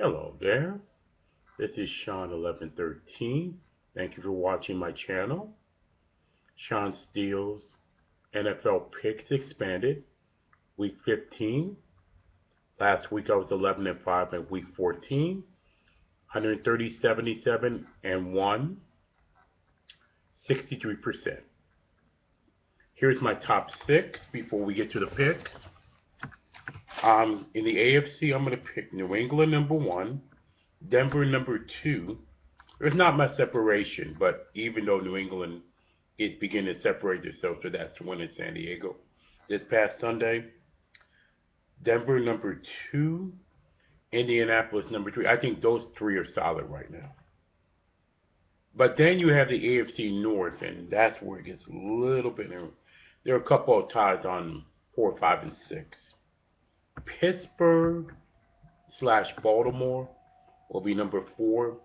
Hello there. This is Shawn 1113. Thank you for watching my channel. Shawn Steele's NFL picks expanded. Week 15. Last week I was 11-5 in week 14. 130, 77 and 1. 63%. Here's my top six before we get to the picks. In the AFC, I'm going to pick New England number 1, Denver number 2. There's not much separation, but even though New England is beginning to separate themselves, so that's one in San Diego this past Sunday. Denver number 2, Indianapolis number 3. I think those three are solid right now. But then you have the AFC North, and that's where it gets a little bit. There are a couple of ties on 4, 5, and 6. Pittsburgh / Baltimore will be number 4.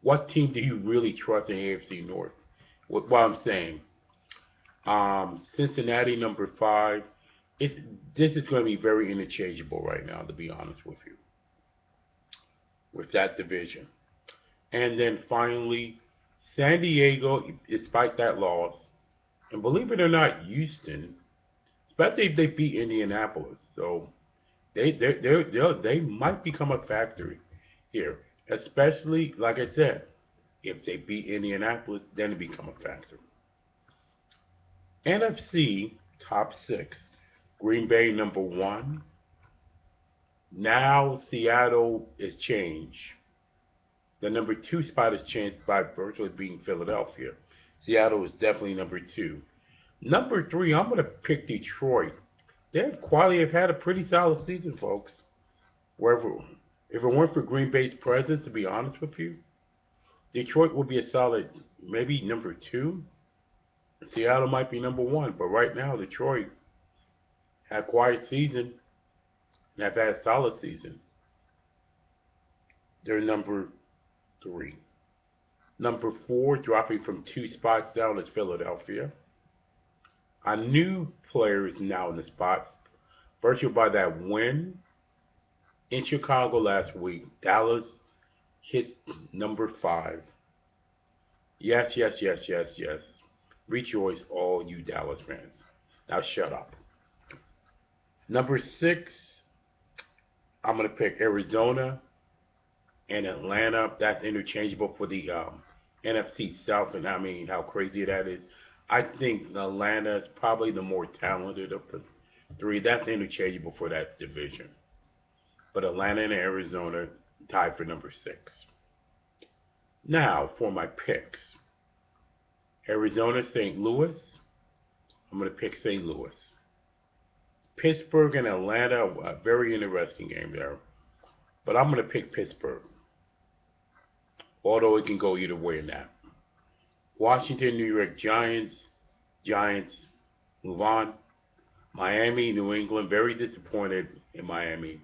What team do you really trust in AFC North? What I'm saying, Cincinnati number 5. This is going to be very interchangeable right now, to be honest with you, with that division. And then finally, San Diego, despite that loss, and believe it or not, Houston, especially if they beat Indianapolis, so they might become a factor here. Especially, like I said, if they beat Indianapolis, then it become a factor. NFC top 6, Green Bay number 1. Now Seattle is changed. The number 2 spot is changed by virtually being Philadelphia. Seattle is definitely number 2. Number 3, I'm going to pick Detroit. They've quietly have had a pretty solid season, folks. If it weren't for Green Bay's presence, to be honest with you, Detroit would be a solid, maybe number 2. Seattle might be number 1, but right now Detroit had a quiet season and have had a solid season. They're number 3. Number 4, dropping from 2 spots down, is Philadelphia. A new player is now in the spots, virtually by that win in Chicago last week. Dallas hits number 5. Yes. Rejoice, all you Dallas fans. Now shut up. Number 6, I'm going to pick Arizona and Atlanta. That's interchangeable for the NFC South, and I mean how crazy that is. I think Atlanta is probably the more talented of the 3. That's interchangeable for that division. But Atlanta and Arizona tied for number 6. Now for my picks. Arizona, St. Louis. I'm going to pick St. Louis. Pittsburgh and Atlanta, a very interesting game there. But I'm going to pick Pittsburgh, although it can go either way in that. Washington, New York Giants. Giants move on. Miami, New England. Very disappointed in Miami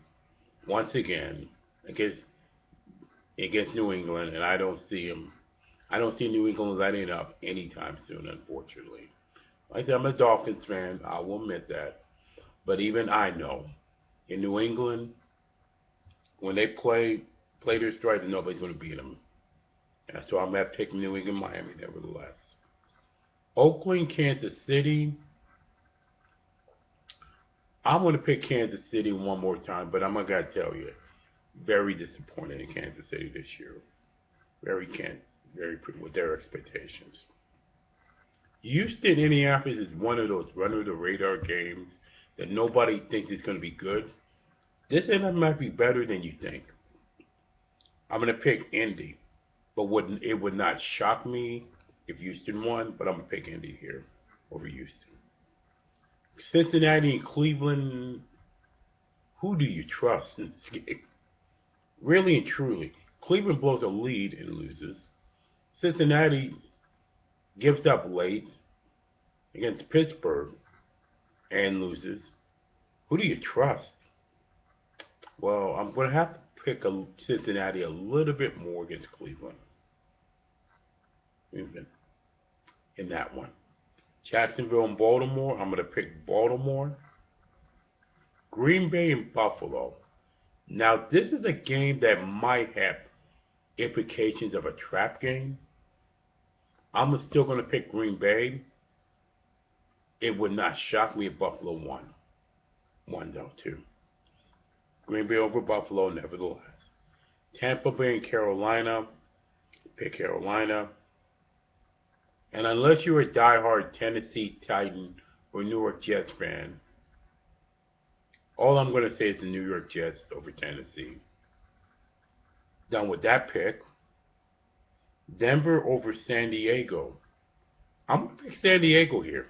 once again against New England, and I don't see New England letting up anytime soon, unfortunately. Like I said, I'm a Dolphins fan. I will admit that. But even I know, in New England, when they play their stride, nobody's going to beat them. And so I'm going to pick New England, Miami, nevertheless. Oakland, Kansas City. I'm going to pick Kansas City one more time, but I'm going to tell you, very disappointed in Kansas City this year. Very with their expectations. Houston, Indianapolis is one of those under-the-radar games that nobody thinks is going to be good. This end might be better than you think. I'm going to pick Indy, but it would not shock me if Houston won, but I'm going to pick Indy here over Houston. Cincinnati and Cleveland, who do you trust in this game? Really and truly, Cleveland blows a lead and loses. Cincinnati gives up late against Pittsburgh and loses. Who do you trust? Well, I'm going to have to pick Cincinnati a little bit more against Cleveland in that one. Jacksonville and Baltimore, I'm going to pick Baltimore. Green Bay and Buffalo. Now, this is a game that might have implications of a trap game. I'm still going to pick Green Bay. It would not shock me if Buffalo won. One, though, two. Green Bay over Buffalo, nevertheless. Tampa Bay and Carolina. Pick Carolina. And unless you're a diehard Tennessee Titan or New York Jets fan, all I'm going to say is the New York Jets over Tennessee. Done with that pick. Denver over San Diego. I'm going to pick San Diego here.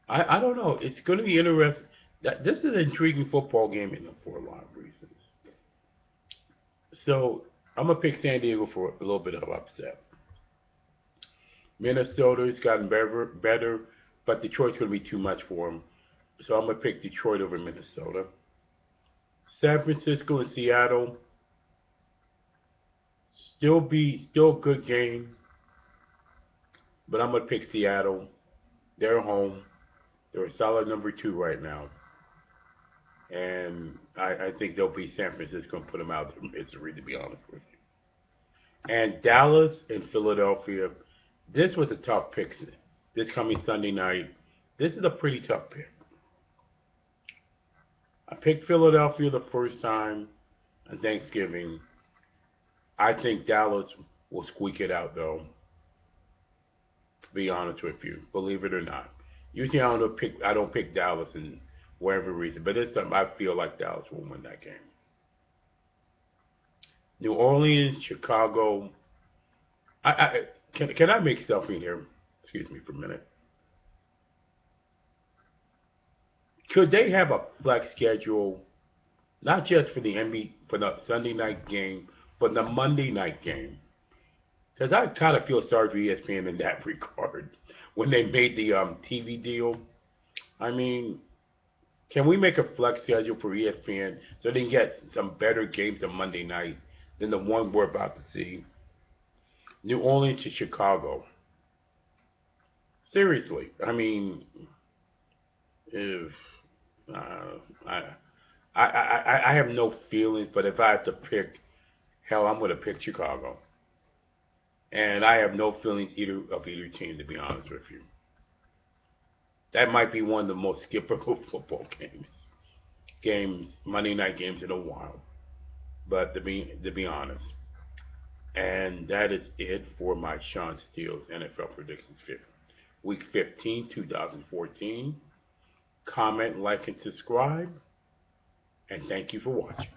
I don't know. It's going to be interesting. This is an intriguing football game for a lot of reasons. So I'm going to pick San Diego for a little bit of upset. Minnesota's gotten better, but Detroit's going to be too much for them. So I'm going to pick Detroit over Minnesota. San Francisco and Seattle. Still a good game. But I'm going to pick Seattle. They're home. They're a solid number 2 right now. And I think they'll beat San Francisco and put them out of misery, to be honest with you. And Dallas and Philadelphia. This was a tough pick. This coming Sunday night. This is a pretty tough pick. I picked Philadelphia the first time on Thanksgiving. I think Dallas will squeak it out, though. To be honest with you, believe it or not. Usually I don't pick Dallas and whatever reason, but this time I feel like Dallas will win that game. New Orleans, Chicago. Can I make something here? Excuse me for a minute. Could they have a flex schedule, not just for the Sunday night game, but the Monday night game? Because I kind of feel sorry for ESPN in that regard when they made the TV deal. I mean, can we make a flex schedule for ESPN so they can get some better games on Monday night than the one we're about to see? New Orleans to Chicago. Seriously, I mean, if I have no feelings, but if I have to pick, hell, I'm going to pick Chicago. And I have no feelings of either team, to be honest with you. That might be one of the most skippable football games, Monday night games in a while. But to be honest, and that is it for my Shawn Steele's NFL predictions week 15, 2014. Comment, like, and subscribe. And thank you for watching.